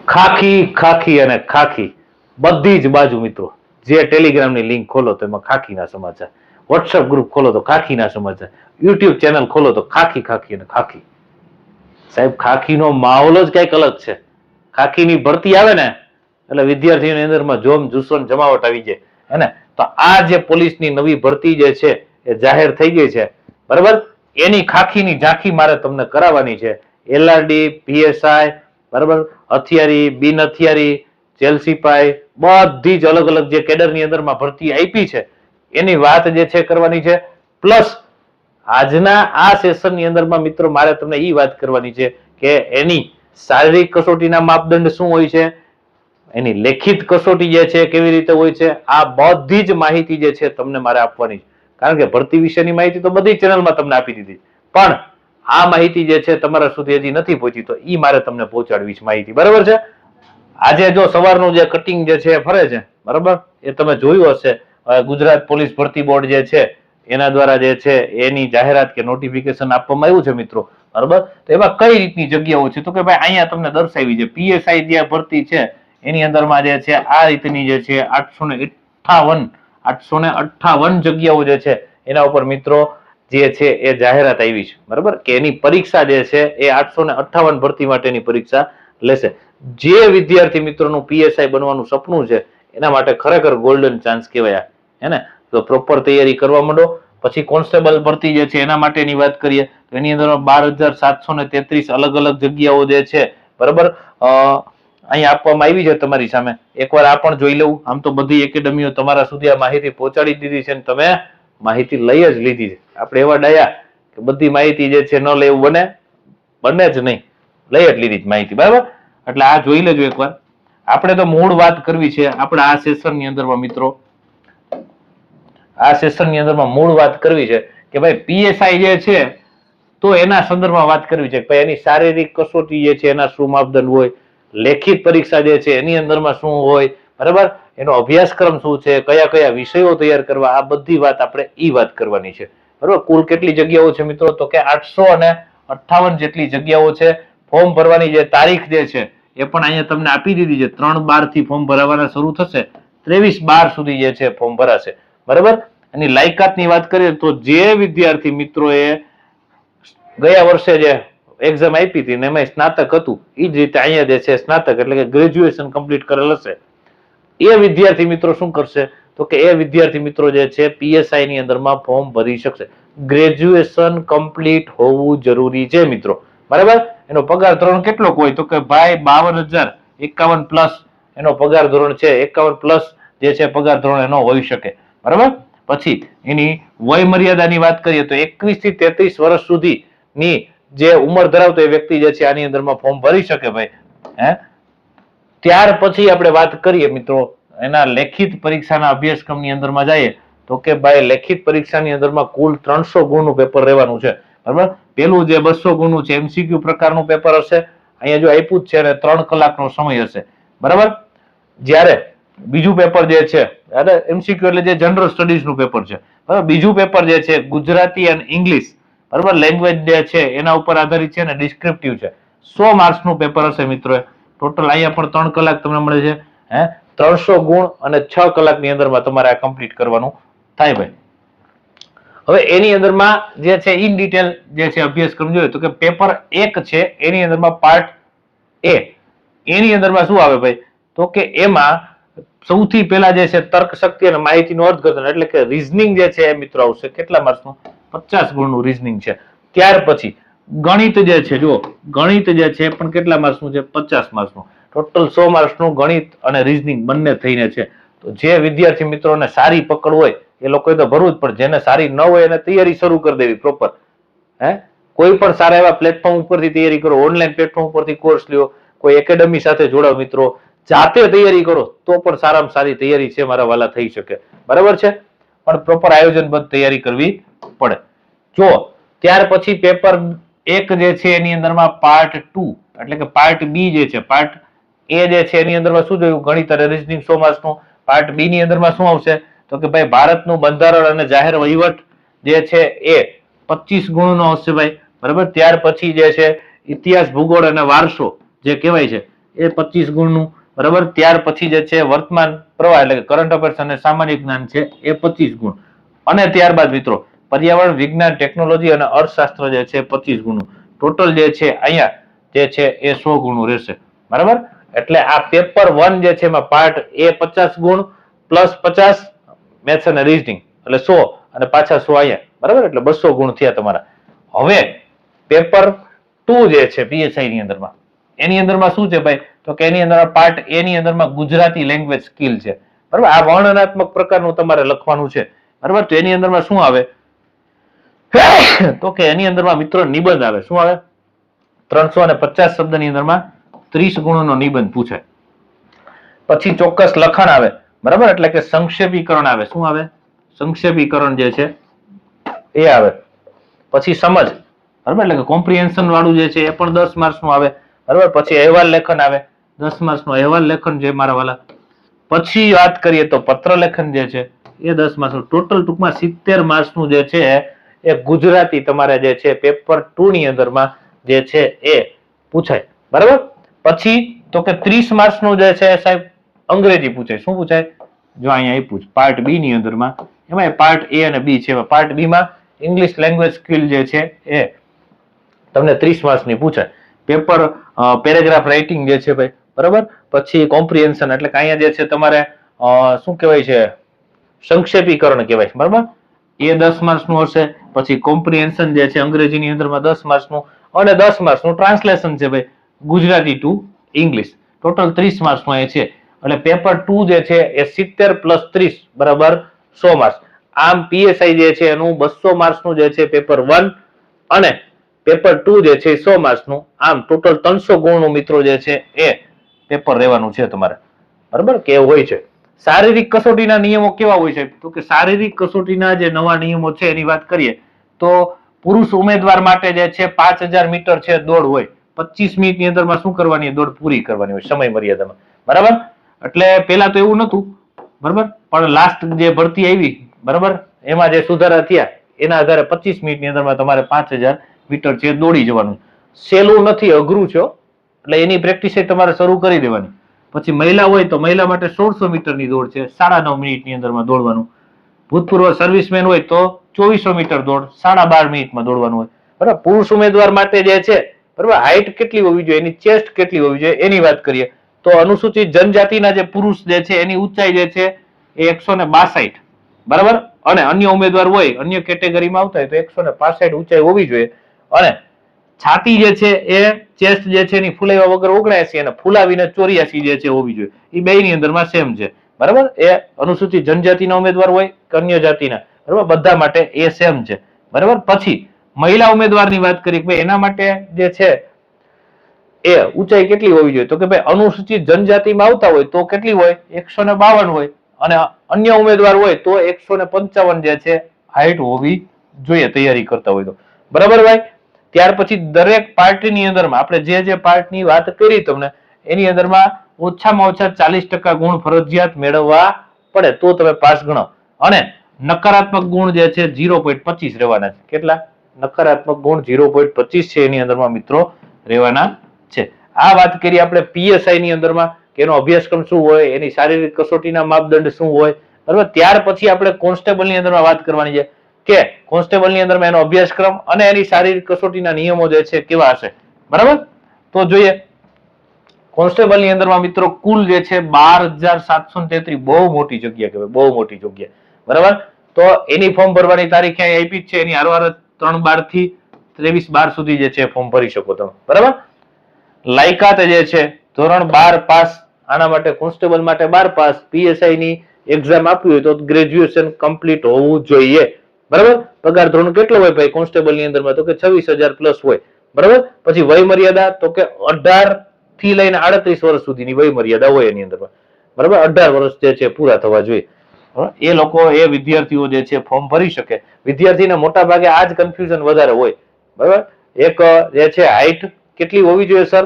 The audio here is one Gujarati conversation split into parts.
ખાખી ખાખી અને ખાખી બધી જ બાજુ મિત્રો. જે ટેલિગ્રામની લિંક ખોલો તો એમાં ખાખીના સમાચાર, વોટ્સએપ ગ્રુપ ખોલો તો ખાખીના સમાચાર, યુટ્યુબ ચેનલ ખોલો તો ખાખી ખાખી અને ખાખી. સાહેબ ખાખીનો માહોલ જ કઈક અલગ છે. ખાખીની ભરતી આવે ને એટલે વિદ્યાર્થીઓની અંદરમાં જોમ જુસ્સો જમાવટ આવી જાય હે ને. તો આ જે પોલીસની નવી ભરતી જે છે એ જાહેર થઈ ગઈ છે બરાબર, એની ખાખીની ઝાંખી મારે તમને કરાવવાની છે. એલઆરડી, પીએસઆઈ બરાબર, હથિયારી, બિન હથિયારી, જેલ સિપાઈ, બધી જ અલગ અલગ જે કેડરની અંદરમાં ભરતી આપી છે એની વાત જે છે કરવાની છે. પ્લસ આજના આ સેશનની અંદરમાં મિત્રો મારે તમને એ વાત કરવાની છે કે એની શારીરિક કસોટીના માપદંડ શું હોય છે, એની લેખિત કસોટી જે છે કેવી રીતે હોય છે, આ બધી જ માહિતી જે છે તમને મારે આપવાની છે. કારણ કે ભરતી વિશેની માહિતી તો બધી ચેનલમાં તમને આપી દીધી, પણ આ માહિતી જે છે તમારા સુધી હજી નથી પહોંચી, તો એ મારે તમને પહોંચાડવી છે માહિતી. બરાબર છે. આજે જો સવારનું જે કટિંગ જે છે ફરે છે બરાબર, એ તમે જોયું હશે. ગુજરાત પોલીસ ભરતી બોર્ડ જે છે એના દ્વારા જે છે એની જાહેરાત કે નોટિફિકેશન આપવામાં આવ્યું છે મિત્રો બરાબર. તો એમાં કઈ રીતની જગ્યાઓ છે તો કે ભાઈ અહીંયા તમને દર્શાવી છે પીએસઆઈ જે ભરતી છે એની અંદરમાં જે છે આ રીતની જે છે 858 જગ્યાઓ જે છે એના ઉપર મિત્રો જે છે એ જાહેરાત આવી છે બરાબર, કે એની પરીક્ષા જે છે એ 858 ભરતી માટેની પરીક્ષા લેશે. જે વિદ્યાર્થી મિત્રોનું પીએસઆઈ બનવાનું સપનું છે એના માટે ખરેખર ગોલ્ડન ચાન્સ કહેવાય હે ને. તો પ્રોપર તૈયારી કરવા માંડો. પછી કોન્સ્ટેબલ ભરતી જે છે એના માટેની વાત કરીએ તો એની અંદર 12,733 અલગ અલગ જગ્યાઓ જે છે બરાબર અહીંયા આપવામાં આવી છે તમારી સામે. એકવાર આ પણ જોઈ લેવું. આમ તો બધી એકેડમીઓ તમારા સુધી આ માહિતી પહોંચાડી દીધી છે, તમે માહિતી લઈ જ લીધી છે. આપણે એવા ડાયા કે બધી માહિતી જે છે ન લેવું બને જ નહીં, લઈ જ લીધી માહિતી બરાબર. એટલે આ જોઈ લેજો એકવાર. આપણે તો મૂળ વાત કરવી છે આપણે આ સેશનની અંદરમાં મિત્રો, આ સેશનની અંદરમાં મૂળ વાત કરવી છે કે ભાઈ પીએસઆઈ જે છે તો એના સંદર્ભમાં વાત કરવી છે કે ભાઈ એની શારીરિક કસોટી જે છે એના શું માપદંડ હોય, લેખિત પરીક્ષા જે છે એની અંદરમાં શું હોય બરાબર, એનો અભ્યાસક્રમ શું છે, કયા કયા વિષયો તૈયાર કરવા, આ બધી વાત આપણે ઈ વાત કરવાની છે બરાબર. કુલ કેટલી જગ્યાઓ છે મિત્રો તો કે 858 જેટલી જગ્યાઓ છે. ફોર્મ ભરવાની જે તારીખ જે છે એ પણ અહીંયા તમને આપી દીધી છે. 3/12 થી ફોર્મ ભરવાના શરૂ થશે, 23/12 સુધી જે છે ફોર્મ ભરાશે બરાબર. એની લાયકાતની વાત કરીએ તો જે વિદ્યાર્થી મિત્રોએ ગયા વર્ષે જે એક્ઝામ આપી હતી ને એમાં સ્નાતક હતું એ જ રીતે અહીંયા જે છે સ્નાતક એટલે કે ગ્રેજ્યુએશન કમ્પ્લીટ કરેલ હશે એ વિદ્યાર્થી મિત્રો શું કરશે તો કે એ વિદ્યાર્થી મિત્રો જે છે પીએસઆઈ ની અંદરમાં ફોર્મ ભરી શકશે. ગ્રેજ્યુએશન કમ્પ્લીટ હોવું જરૂરી છે મિત્રો બરાબર. એનો પગાર ધોરણ કેટલો હોય તો કે ભાઈ 52,051 પ્લસ એનો પગાર ધોરણ છે, 51 પ્લસ જે છે પગાર ધોરણ એનો હોઈ શકે બરાબર. પછી એની વય મર્યાદાની વાત કરીએ તો 21 થી 33 વર્ષ સુધીની જે ઉંમર ધરાવતો એ વ્યક્તિ જે છે આની અંદરમાં ફોર્મ ભરી શકે ભાઈ હે. ત્યાર પછી આપણે વાત કરીએ મિત્રો એના લેખિત પરીક્ષાના અભ્યાસક્રમની અંદરમાં જઈએ તો કે ભાઈ લેખિત પરીક્ષાની અંદરમાં કુલ 300 ગુણનું પેપર રહેવાનું છે બરાબર. પેલું જે 200 ગુણનું છે એમસીક્યુ પ્રકારનું પેપર હશે, અહીંયા જો આપ્યું જ છે અને 3 કલાકનો સમય હશે બરાબર. જ્યારે બીજું પેપર જે છે એમસીક્યુ એટલે જે જનરલ સ્ટડીઝનું પેપર છે બરાબર. બીજું પેપર જે છે ગુજરાતી અને ઇંગ્લિશ બરાબર લેંગ્વેજ જે છે એના ઉપર આધારિત છે અને ડિસ્ક્રિપ્ટિવ છે. 100 માર્ક્સનું પેપર હશે મિત્રો. ટોટલ અહીંયા પણ 3 કલાક તમને મળે છે હે. 300 ગુણ અને 6 કલાકની અંદરમાં તમારે આ કમ્પ્લીટ કરવાનું થાય ભાઈ. હવે એની અંદરમાં જે છે ઇન ડિટેલ જે છે અભ્યાસક્રમ જોઈએ તો કે પેપર 1 છે એની અંદરમાં પાર્ટ એ એની અંદરમાં શું આવે ભાઈ તો કે એમાં સૌથી પહેલા જે છે તર્ક શક્તિ અને માહિતીનું અર્થઘટન એટલે કે રીઝનિંગ જે છે એ મિત્રો આવશે. કેટલા માર્ક્સનું 50 ગુણનું રીઝનિંગ છે. ત્યાર પછી ગણિત જે છે જો ગણિત જે છે પણ કેટલા માર્ક્સનું છે 50 માર્ક્સનું. ટોટલ 100 માર્ક્સનું ગણિત અને રીઝનિંગ બંને થઈને છે. તો જે વિદ્યાર્થી મિત્રોને સારી પકડ હોય એ લોકોએ તો ભરવું જ, પણ જેને સારી ન હોય એને તૈયારી શરૂ કરી દેવી પ્રોપર હે. કોઈ પણ સારા એવા પ્લેટફોર્મ ઉપરથી તૈયારી કરો, ઓનલાઈન પ્લેટફોર્મ ઉપરથી કોર્સ લ્યો, કોઈ એકેડમી સાથે જોડાવ મિત્રો, જાતે તૈયારી કરો તો પણ સારામાં સારી તૈયારી છે મારા વાલા થઈ શકે બરાબર છે. પણ પ્રોપર આયોજનબદ્ધ તૈયારી કરવી પડે. જો ત્યાર પછી પેપર 1 જે છે એની અંદરમાં પાર્ટ 2 એટલે કે પાર્ટ બી જે છે, પાર્ટ એ જે છે એની અંદરમાં શું જોયું ગણિત અને રીઝનિંગ 100 માર્ક્સનું. પાર્ટ બી ની અંદરમાં શું આવશે તો કે ભાઈ ભારતનું બંધારણ અને જાહેર વહીવટ જે છે એ 25 ગુણનો હશે ભાઈ બરાબર. ત્યાર પછી જે છે ઇતિહાસ ભૂગોળ અને વારસો જે કહેવાય છે એ 25 ગુણનું, બરાબર. ત્યાર પછી જે છે વર્તમાન પ્રવાહ એટલે કે કરંટ અફેર્સ અને સામાજિક જ્ઞાન છે એ 25 ગુણ, અને ત્યારબાદ મિત્રો પર્યાવરણ વિજ્ઞાન ટેકનોલોજી અને અર્થશાસ્ત્ર જે છે 25 ગુણનું. ટોટલ જે છે અહીંયા જે છે એ 100 ગુણનું રહેશે, બરાબર. એટલે આ પેપર 1 જે છે એમાં પાર્ટ એ 50 ગુણ પ્લસ 50 મેથ્સ અને રીઝનિંગ એટલે 100 અને પાછા 100 અહીંયા, બરાબર. એટલે 200 ગુણ થયા તમારા. હવે પેપર 2 જે છે પીએસઆઈ ની અંદરમાં, એની અંદરમાં શું છે ભાઈ, તો કે એની અંદર પાર્ટ એ ની અંદરમાં ગુજરાતી લેંગ્વેજ સ્કિલ છે, બરાબર. આ વર્ણનાત્મક પ્રકારનું તમારે લખવાનું છે, બરાબર. તો એની અંદરમાં શું આવે તો કે એની અંદરમાં મિત્રો નિબંધ આવે. શું આવે? 350 શબ્દની અંદરમાં 30 ગુણનો નિબંધ પૂછાય. પછી ચોક્કસ લખાણ આવે, બરાબર. એટલે કે સંક્ષેપીકરણ આવે. શું આવે? સંક્ષેપીકરણ જે છે એ આવે. પછી સમજ, બરાબર. એટલે કે કોમ્પ્રિહેન્શન વાળું જે છે એ પણ 10 માર્ક્સનું આવે, બરાબર. પછી અહેવાલ લેખન આવે, 10 માર્ક્સનું અહેવાલ લેખન છે મારા વાલા. પછી વાત કરીએ તો પત્ર લેખન જે છે એ 10 માર્ક્સનું. ટોટલ ટૂંકમાં 70 માર્ક્સનું જે છે એ ગુજરાતી તમારે જે છે પેપર 2 ની અંદરમાં જે છે એ પૂછાય, બરાબર. પછી તો કે 30 માર્ક્સનું જે છે સાહેબ અંગ્રેજી પૂછાય. શું પૂછાય? જો અહીંયા આપ્યું છે પાર્ટ બી ની અંદરમાં, એમાં પાર્ટ એ અને બી છે. પાર્ટ બી માં ઇંગ્લિશ લેંગ્વેજ સ્કિલ જે છે એ તમને 30 માર્ક્સની પૂછાય. પેપર પેરેગ્રાફ રાઇટિંગ જે છે ભાઈ, બરાબર. પછી કોમ્પ્રિહેન્શન એટલે કે અહીંયા જે છે તમારે શું કહેવાય છે, સંક્ષેપીકરણ કહેવાય છે, બરાબર. એ 10 માર્ક્સનું હશે. પછી કોમ્પ્રિહેન્શન જે છે અંગ્રેજીની અંદરમાં 10 માર્ક્સનું, અને 10 માર્ક્સનું ટ્રાન્સલેશન છે ભાઈ ગુજરાતી ટુ ઇંગ્લિશ. ટોટલ 30 માર્ક્સનું એ છે. એટલે પેપર 2 જે છે એ 70 પ્લસ 30 બરાબર 100 માર્ક્સ. આમ પીએસઆઈ જે છે એનું 200 માર્ક્સનું જે છે પેપર 1 અને પેપર 2 જે છે 100 માર્ક્સનું. આમ ટોટલ 300 ગુણનું મિત્રો જે છે એ પેપર રહેવાનું છે તમારે, બરાબર. કે હોય છે. શારીરિક કસોટીના નિયમો કેવા હોય છે, તો કે શારીરિક કસોટીના જે નવા નિયમો છે એની વાત કરીએ તો પુરુષ ઉમેદવાર માટે જે છે 5000 મીટર છે દોડ હોય. 25 મિનિટની અંદરમાં શું કરવાની? દોડ પૂરી કરવાની હોય સમય મર્યાદામાં, બરાબર. એટલે પેલા તો એવું નતું, બરાબર. પણ લાસ્ટ જે ભરતી આવી, બરાબર, એમાં જે સુધારા થયા એના આધારે 25 મિનિટની અંદરમાં તમારે 5000 મીટર છે દોડી જવાનું. સહેલું નથી, અઘરું છે. એટલે એની પ્રેક્ટિસ તમારે શરૂ કરી દેવાની. પછી મહિલા હોય તો મહિલા માટે 1600 મીટરની દોડ છે, 9.5 મિનિટની અંદરમાં દોડવાનું. ભૂતપૂર્વ સર્વિસમેન હોય તો 2400 મીટર દોડ 12.5 મિનિટમાં દોડવાનું હોય, બરાબર. પુરુષ ઉમેદવાર માટે જે છે, બરાબર, હાઈટ કેટલી હોવી જોઈએ, એની ચેસ્ટ કેટલી હોવી જોઈએ એની વાત કરીએ તો અનુસૂચિત જનજાતિના જે પુરુષ જે છે એની ઊંચાઈ જે છે એ 162, બરાબર. અને અન્ય ઉમેદવાર હોય, અન્ય કેટેગરીમાં આવતા હોય તો 165 ઊંચાઈ હોવી જોઈએ. અને છાતી જે છે એ ચેસ્ટ જે છે એની ફૂલાવ્યા વગર 79 અને ફૂલાવીને 84 જે છે હોવી જોઈએ. એ બેની અંદરમાં સેમ છે, બરાબર. એ અનુસૂચિત જનજાતિના ઉમેદવાર હોય કે અન્ય જાતિના, બરાબર, બધા માટે એ સેમ છે, બરાબર. પછી મહિલા ઉમેદવારની વાત કરીએ કે એના માટે જે છે એ ઊંચાઈ કેટલી હોવી જોઈએ, તો કે ભાઈ અનુસૂચિત જનજાતિમાં આવતા હોય તો કેટલી હોય? 152 હોય. અને અન્ય ઉમેદવાર હોય તો 155 જે છે હાઈટ હોવી જોઈએ તૈયારી કરતા હોય તો, બરાબર ભાઈ. ત્યાર પછી દરેક પાર્ટીની અંદરમાં આપણે જે પાર્ટની વાત કરી તમને એની અંદરમાં ઓછામાં ઓછા 40% ગુણ ફરજિયાત મેળવવા પડે તો તમે પાસ ગણો. અને નકારાત્મક ગુણ જે છે 0.25 રહેવાના છે. કેટલા? નકારાત્મક ગુણ 0.25 છે એની અંદરમાં મિત્રો રહેવાના છે. આ વાત કરી આપણે પીએસઆઈ ની અંદરમાં કે એનો અભ્યાસક્રમ શું હોય, એની શારીરિક કસોટીના માપદંડ શું હોય, બરાબર. ત્યાર પછી આપણે કોન્સ્ટેબલની અંદરમાં વાત કરવાની છે કે કોન્સ્ટેબલની અંદરમાં એનો અભ્યાસક્રમ અને એની શારીરિક કસોટીના નિયમો જે છે કેવા હશે, બરાબર. તો જોઈએ કોન્સ્ટેબલની અંદરમાં મિત્રો કુલ જે છે 12733, બહુ મોટી જગ્યા કહેવાય, બહુ મોટી જગ્યા, બરાબર. તો એની ફોર્મ ભરવાની તારીખ અહીં આપી જ છે, એની હારવાર 3/12 થી 23/12 સુધી જે છે ફોર્મ ભરી શકો તમે, બરાબર. લાયકાત જે છે ધોરણ 12 પાસ, આના માટે કોન્સ્ટેબલ માટે 12 પાસ, પીએસઆઈ ની એક્ઝામ આપવી હોય તો ગ્રેજ્યુએશન કમ્પ્લીટ હોવું જોઈએ, બરાબર. પગાર ધોરણ કેટલો હોય ભાઈ કોન્સ્ટેબલની અંદરમાં, તો કે 26,000 પ્લસ હોય, બરાબર. પછી વય મર્યાદા તો કે 18 થી લઈને 38 વર્ષ સુધીની વય મર્યાદા હોય એની અંદરમાં, બરાબર. 18 વર્ષ જે છે પૂરા થવા જોઈએ. એ લોકો એ વિદ્યાર્થીઓ જે છે ફોર્મ ભરી શકે. વિદ્યાર્થીને મોટા ભાગે આ જ કન્ફ્યુઝન વધારે હોય, બરાબર. એક જે છે હાઈટ કેટલી હોવી જોઈએ સર,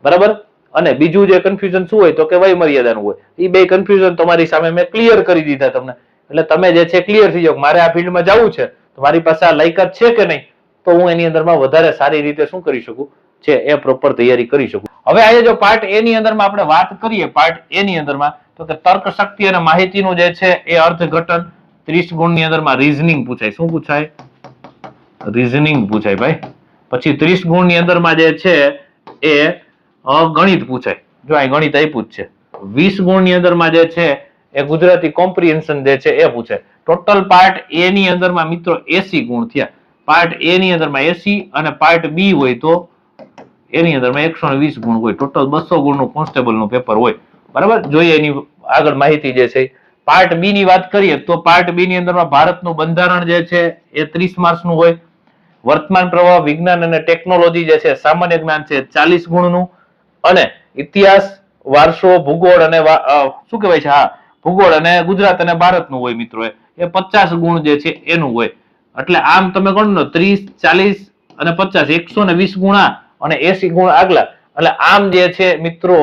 બરાબર. અને બીજું જે કન્ફ્યુઝન શું હોય તો કે વય મર્યાદાનું હોય. એ બે કન્ફ્યુઝન તમારી સામે મેં ક્લિયર કરી દીધા તમને. એટલે તમે જે છે ક્લિયર થઈ જાવ મારે આ ફિલ્ડમાં જવું છે તો મારી પાસે આ લાયકાત છે કે નહીં, તો હું એની અંદરમાં વધારે સારી રીતે શું કરી શકું, છે એ પ્રોપર તૈયારી કરી શકો. હવે આજે જો પાર્ટ એ ની અંદરમાં આપણે વાત કરીએ, પાર્ટ એ ની અંદરમાં તો કે તર્ક શક્તિ અને માહિતીનું જે છે એ અર્થઘટન. 30 ગુણની અંદરમાં રીઝનિંગ પૂછાય. શું પૂછાય? રીઝનિંગ પૂછાય ભાઈ. પછી 30 ગુણની અંદરમાં જે છે એ ગણિત પૂછાય. જો અહીં ગણિત આપ્યું જ છે. 20 ગુણની અંદરમાં જે છે એ ગુજરાતી કોમ્પ્રિહેન્શન જે છે એ પૂછાય. ટોટલ પાર્ટ એ ની અંદરમાં મિત્રો 80 ગુણ થયા. પાર્ટ એ ની અંદરમાં 80 અને પાર્ટ બી હોય તો એની અંદરમાં 120 ગુણ હોય. ટોટલ 200 ગુણનું કોન્સ્ટેબલનું પેપર હોય. બરાબર, જોઈએ એની આગળ માહિતી જે છે. પાર્ટ બી ની વાત કરીએ તો પાર્ટ બી ની અંદરમાં ભારતનું બંધારણ જે છે એ 30 માર્ક્સનું હોય. વર્તમાન પ્રવાહ, વિજ્ઞાન અને ટેકનોલોજી જે છે સામાન્ય જ્ઞાન છે 40 ગુણનું. અને ઇતિહાસ, વારસો, ભૂગોળ અને શું કહેવાય છે, હા, ભૂગોળ અને ગુજરાત અને ભારતનું હોય મિત્રો. એ 50 ગુણ જે છે એનું હોય. એટલે આમ તમે ગણો 30, 40 અને 50, 120 ગુણ અને 80 ગુણ આગલા. એટલે આમ જે છે મિત્રો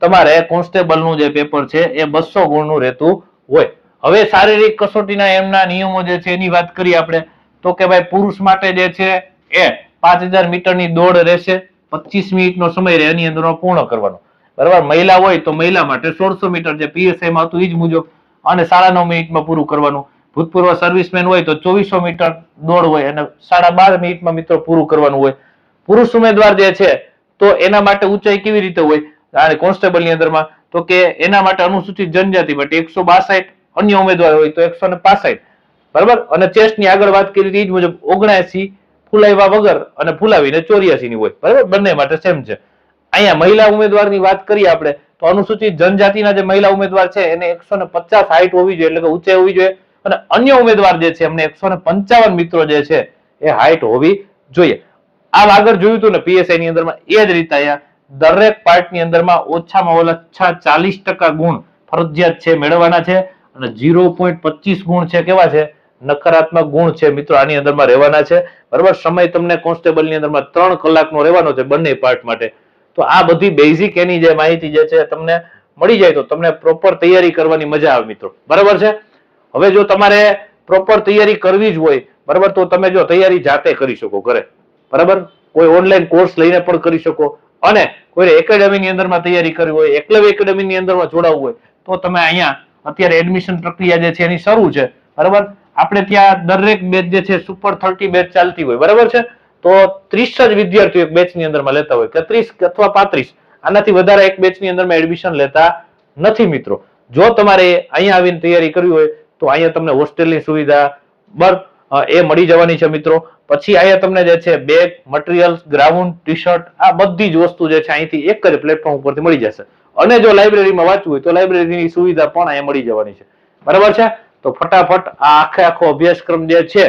તમારે કોન્સ્ટેબલનું જે પેપર છે એ 200 ગુણનું રહેતું હોય. હવે શારીરિક કસોટીના એમના નિયમો જે છે એની વાત કરીએ આપણે તો કે ભાઈ પુરુષ માટે જે છે એ 5000 મીટરની દોડ રહેશે. 25 મિનિટનો સમય રહે એની અંદર પૂર્ણ કરવાનો. બરાબર, મહિલા હોય તો મહિલા માટે 1600 મીટર જે પીએસઆઈ માં હતું એ જ મુજબ અને 9.5 મિનિટમાં પૂરું કરવાનું. ભૂતપૂર્વ સર્વિસમેન હોય તો 2400 મીટર દોડ હોય અને 12.5 મિનિટમાં મિત્રો પૂરું કરવાનું હોય. પુરુષ ઉમેદવાર જે છે તો એના માટે ઊંચાઈ કેવી રીતે હોય આ કોન્સ્ટેબલની અંદરમાં તો કે એના માટે અનુસૂચિત જનજાતિ માટે 162, અન્ય ઉમેદવાર હોય તો 165. બરાબર, અને ચેસ્ટની આગળ વાત કરી હતી એ જ મુજબ 79 ફૂલાવ્યા વગર અને ફૂલાવીને 84 ની હોય. બરાબર, બંને માટે સેમ છે. અહીંયા મહિલા ઉમેદવારની વાત કરીએ આપણે તો અનુસૂચિત જનજાતિના જે મહિલા ઉમેદવાર છે એને 150 હાઈટ હોવી જોઈએ, એટલે કે ઊંચાઈ હોવી જોઈએ. અને અન્ય ઉમેદવાર જે છે એમને 155 મિત્રો જે છે એ હાઈટ હોવી જોઈએ. આમ આગળ જોયું હતું ને પીએસઆઈ ની અંદરમાં એ જ રીતે અહીંયા દરેક પાર્ટની અંદરમાં ઓછામાં ઓછા 40% ગુણ ફરજિયાત છે મેળવવાના છે. અને 0.25 ગુણ છે કેવા છે? નકારાત્મક ગુણ છે મિત્રો આની અંદરમાં રહેવાના છે. બરાબર, સમય તમને કોન્સ્ટેબલની અંદરમાં 3 કલાકનો રહેવાનો છે બંને પાર્ટ માટે. તો આ બધી બેઝિક એની જે માહિતી જે છે તમને મળી જાય તો તમને પ્રોપર તૈયારી કરવાની મજા આવે મિત્રો. બરાબર છે. હવે જો તમારે પ્રોપર તૈયારી કરવી જ હોય બરાબર તો તમે જો તૈયારી જાતે કરી શકો ઘરે. બરાબર, કોઈ ઓનલાઈન કોર્સ લઈને પણ કરી શકો અને કોઈ એકેડેમીની અંદરમાં તૈયારી કરવી હોય, એકલવ્ય એકેડેમીની અંદરમાં જોડાવવું હોય તો તમે અહીંયા અત્યારે એડમિશન પ્રક્રિયા જે છે એની શરૂ છે. બરાબર, આપણે ત્યાં દરેક બેચ જે છે સુપર 30 બેચ ચાલતી હોય. બરાબર છે, તો 30 જ વિદ્યાર્થીઓ એક બેચની અંદરમાં લેતા હોય કે 30 અથવા 35, આનાથી વધારે એક બેચની અંદરમાં એડમિશન લેતા નથી મિત્રો. જો તમારે અહીંયા આવીને તૈયારી કરવી હોય તો અહીંયા તમને હોસ્ટેલની સુવિધા એ મળી જવાની છે મિત્રો. પછી અહીંયા તમને જે છે bag, materials, ground, T shirt આ બધી જ વસ્તુ જે છે અહીંથી એક જ પ્લેટફોર્મ ઉપરથી મળી જશે. અને જો લાઇબ્રેરીમાં વાંચવું હોય તો લાઇબ્રેરીની સુવિધા પણ અહીંયા મળી જવાની છે. બરાબર છે, તો ફટાફટ આ આખો અભ્યાસક્રમ જે છે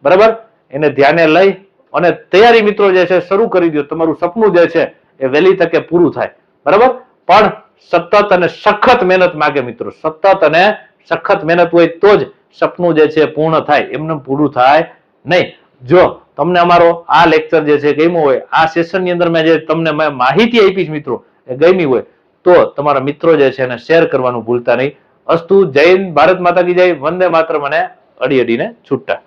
બરાબર એને ધ્યાને લઈ અને તૈયારી મિત્રો જે છે શરૂ કરી દો. તમારું સપનું જે છે એ વહેલી તકે પૂરું થાય. બરાબર, પણ સતત અને સખત મહેનત માંગે મિત્રો. સતત અને સખત મહેનત હોય તો જ સપનું જે છે પૂર્ણ થાય, એમને પૂરું થાય નહીં. જો તમને અમારો આ લેક્ચર જે છે ગમ્યું હોય, આ સેશનની અંદર મેં જે તમને માહિતી આપી છે મિત્રો એ ગમી હોય તો તમારા મિત્રો જે છે એને શેર કરવાનું ભૂલતા નહીં. અસ્તુ, જય હિન્દ, ભારત માતા કી જય, વંદે માતરમ અને અડી અડીને છૂટા.